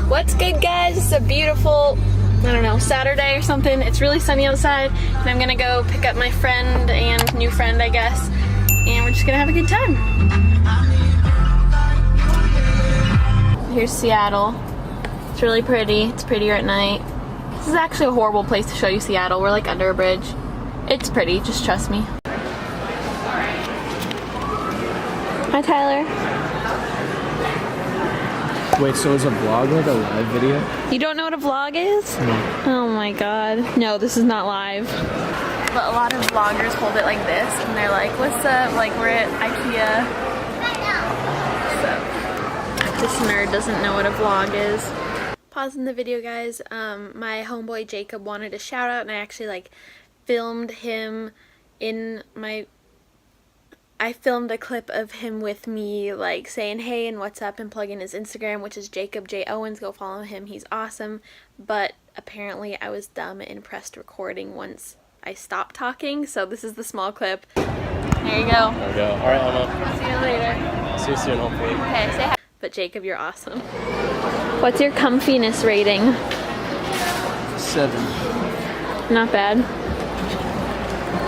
What's good, guys? It's a beautiful, I don't know, Saturday or something. It's really sunny outside, and I'm gonna go pick up my friend and new friend, I guess, and we're just gonna have a good time. Here's Seattle. It's really pretty. It's prettier at night. This is actually a horrible place to show you Seattle. We're like under a bridge. It's pretty, just trust me. Hi, Tyler. Wait, so is a vlog like a live video? You don't know what a vlog is? No. Oh my god. No, this is not live. But a lot of vloggers hold it like this, and they're like, what's up? Like, we're at Ikea. So, this nerd doesn't know what a vlog is. Pausing the video, guys. My homeboy Jacob wanted a shout out, and I actually like filmed him in my... I filmed a clip of him with me like saying hey and what's up and plugging his Instagram, which is Jacob J. Owens. Go follow him. He's awesome. But apparently I was dumb and pressed recording once I stopped talking. So this is the small clip. There you go. There we go. All right, Emma. See you later. See you soon, hopefully. Okay, say hi. But Jacob, you're awesome. What's your comfiness rating? 7. Not bad.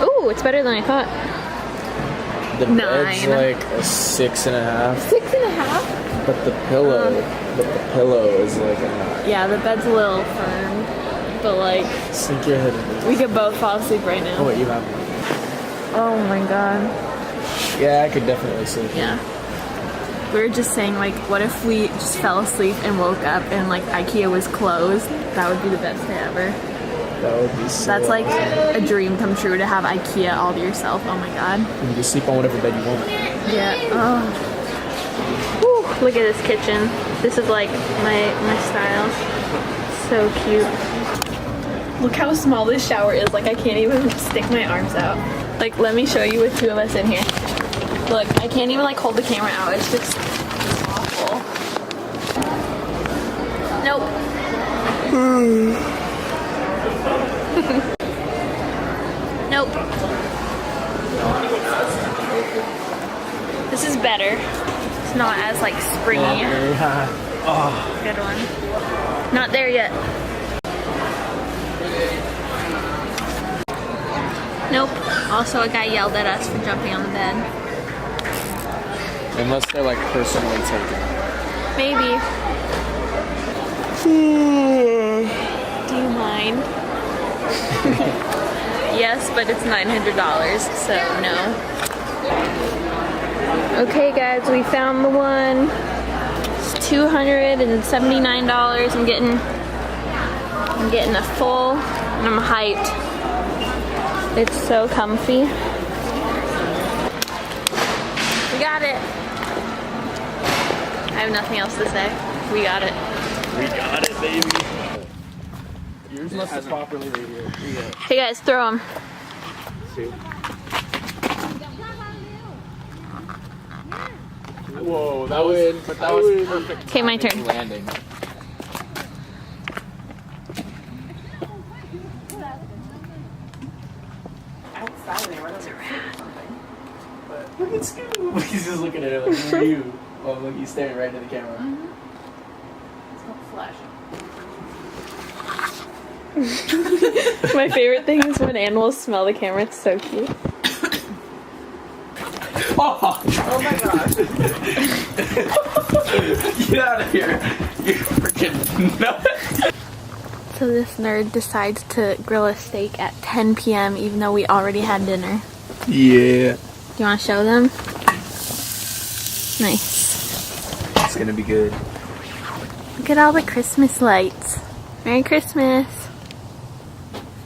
Ooh, it's better than I thought. The 9. bed's like a 6.5. 6.5? But the pillow is like a 9. Yeah, the bed's a little firm, but like Sink your head in. we could both fall asleep right now. Oh wait, you have one. Oh my god. Yeah, I could definitely sleep. Yeah. We were just saying, like, what if we just fell asleep and woke up and like Ikea was closed? That would be the best day ever. That would be so That's like awesome. a dream come true to have Ikea all to yourself. Oh my god. You can sleep on whatever bed you want. Yeah. Oh. Whew, look at this kitchen. This is like my style. So cute. Look how small this shower is. Like I can't even stick my arms out. Like let me show you with 2 of us in here. Look, I can't even like hold the camera out. It's just awful. Nope. Nope. This is better. It's not as like springy. Oh. Good one. Not there yet. Nope. Also, a guy yelled at us for jumping on the bed. Unless they're like personally taken. Maybe. Do you mind? Yes, but it's $900, so no. Okay, guys, we found the one. It's $279. I'm getting a full, and I'm hyped. It's so comfy. We got it. I have nothing else to say. We got it. We got it, baby. Yours must have properly reviewed. Hey guys, throw them. Whoa, that was perfect. Okay, my turn. Landing. Look at Scoob. He's just looking at it like, who are you? Oh, look, he's staring right into the camera. It's not flashing. My favorite thing is when animals smell the camera. It's so cute. Oh my gosh. Get out of here. You freaking nuts. So this nerd decides to grill a steak at 10 p.m. even though we already had dinner. Yeah. Do you want to show them? Nice. It's gonna be good. Look at all the Christmas lights. Merry Christmas.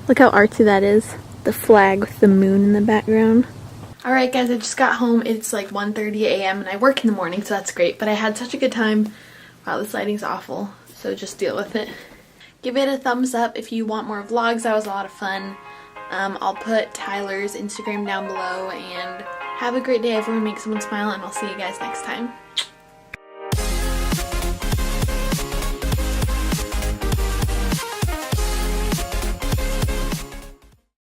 Look how artsy that is. The flag with the moon in the background. Alright guys, I just got home. It's like 1:30 a.m. and I work in the morning, so that's great. But I had such a good time. Wow, this lighting's awful. So just deal with it. Give it a thumbs up if you want more vlogs. That was a lot of fun. I'll put Tyler's Instagram down below. And have a great day, everyone. Make someone smile, and I'll see you guys next time.